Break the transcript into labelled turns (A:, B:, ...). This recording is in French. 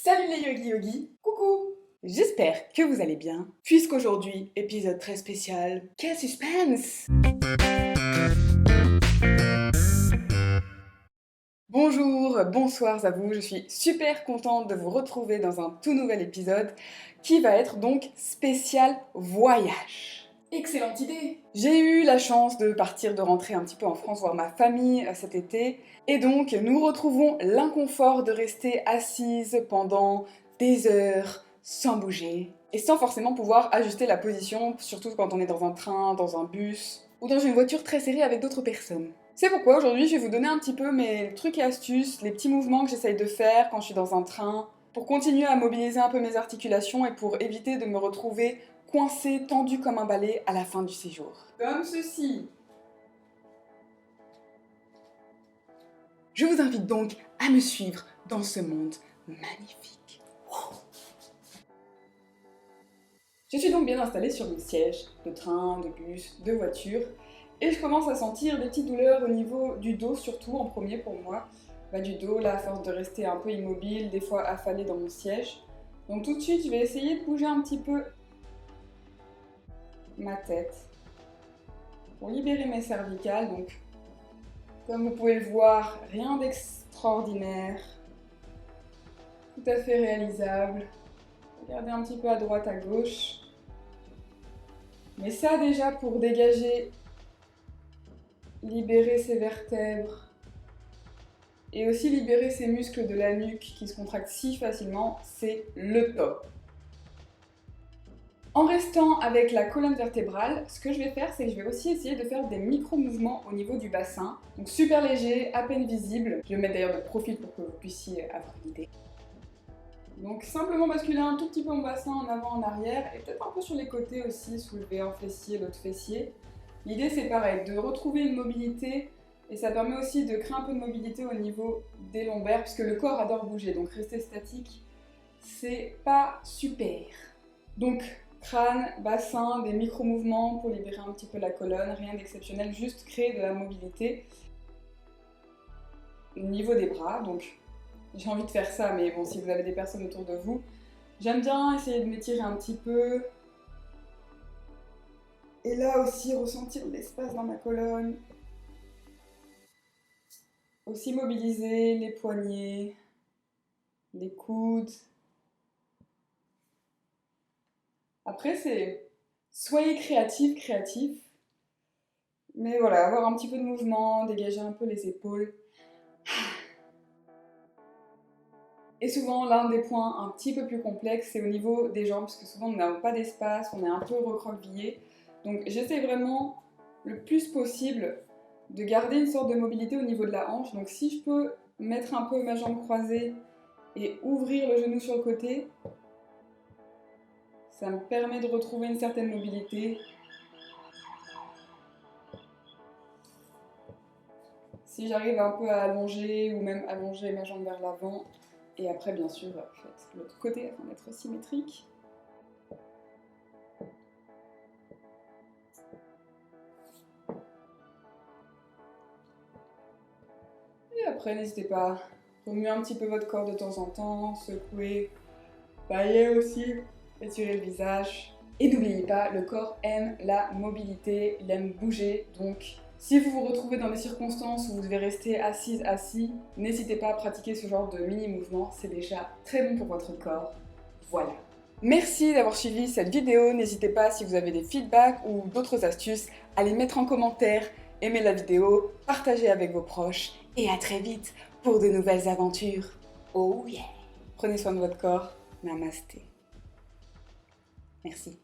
A: Salut les yogi, coucou. J'espère que vous allez bien, puisqu'aujourd'hui, épisode très spécial, quel suspense! Bonjour, bonsoir à vous, je suis super contente de vous retrouver dans un tout nouvel épisode qui va être donc spécial voyage. Excellente idée! J'ai eu la chance de rentrer un petit peu en France voir ma famille cet été, et donc nous retrouvons l'inconfort de rester assise pendant des heures sans bouger, et sans forcément pouvoir ajuster la position, surtout quand on est dans un train, dans un bus, ou dans une voiture très serrée avec d'autres personnes. C'est pourquoi aujourd'hui je vais vous donner un petit peu mes trucs et astuces, les petits mouvements que j'essaye de faire quand je suis dans un train, pour continuer à mobiliser un peu mes articulations et pour éviter de me retrouver coincée, tendue comme un balai à la fin du séjour. Comme ceci. Je vous invite donc à me suivre dans ce monde magnifique. Je suis donc bien installée sur mon siège de train, de bus, de voiture, et je commence à sentir des petites douleurs au niveau du dos, surtout en premier pour moi. Du dos, là, à force de rester un peu immobile, des fois affalée dans mon siège. Donc tout de suite, je vais essayer de bouger un petit peu ma tête pour libérer mes cervicales. Donc, comme vous pouvez le voir, rien d'extraordinaire, tout à fait réalisable. Regardez un petit peu à droite, à gauche. Mais ça déjà pour dégager, libérer ses vertèbres et aussi libérer ses muscles de la nuque qui se contractent si facilement, c'est le top. En restant avec la colonne vertébrale, ce que je vais faire, c'est que je vais aussi essayer de faire des micro-mouvements au niveau du bassin. Donc super léger, à peine visible. Je vais me mettre d'ailleurs de profil pour que vous puissiez avoir une idée. Donc simplement basculer un tout petit peu mon bassin en avant, en arrière, et peut-être un peu sur les côtés aussi, soulever un fessier, l'autre fessier. L'idée c'est pareil, de retrouver une mobilité, et ça permet aussi de créer un peu de mobilité au niveau des lombaires, puisque le corps adore bouger, donc rester statique, c'est pas super. Donc crâne, bassin, des micro-mouvements pour libérer un petit peu la colonne, rien d'exceptionnel, juste créer de la mobilité. Au niveau des bras, donc j'ai envie de faire ça, mais bon, si vous avez des personnes autour de vous, j'aime bien essayer de m'étirer un petit peu. Et là aussi, ressentir l'espace dans ma colonne. Aussi mobiliser les poignets, les coudes. Après, c'est soyez créatif. Mais voilà, avoir un petit peu de mouvement, dégager un peu les épaules. Et souvent, l'un des points un petit peu plus complexes, c'est au niveau des jambes, parce que souvent, on n'a pas d'espace, on est un peu recroquevillé. Donc, j'essaie vraiment, le plus possible, de garder une sorte de mobilité au niveau de la hanche. Donc, si je peux mettre un peu ma jambe croisée et ouvrir le genou sur le côté, ça me permet de retrouver une certaine mobilité. Si j'arrive un peu à allonger, ou même allonger ma jambe vers l'avant, et après, bien sûr, faites l'autre côté afin d'être symétrique. Et après, n'hésitez pas à remuer un petit peu votre corps de temps en temps, secouer, bailler aussi, étirer le visage. Et n'oubliez pas, le corps aime la mobilité, il aime bouger, donc si vous vous retrouvez dans des circonstances où vous devez rester assis, n'hésitez pas à pratiquer ce genre de mini-mouvement, c'est déjà très bon pour votre corps. Voilà. Merci d'avoir suivi cette vidéo, n'hésitez pas si vous avez des feedbacks ou d'autres astuces à les mettre en commentaire, aimez la vidéo, partagez avec vos proches et à très vite pour de nouvelles aventures. Oh yeah! Prenez soin de votre corps, namasté. Merci.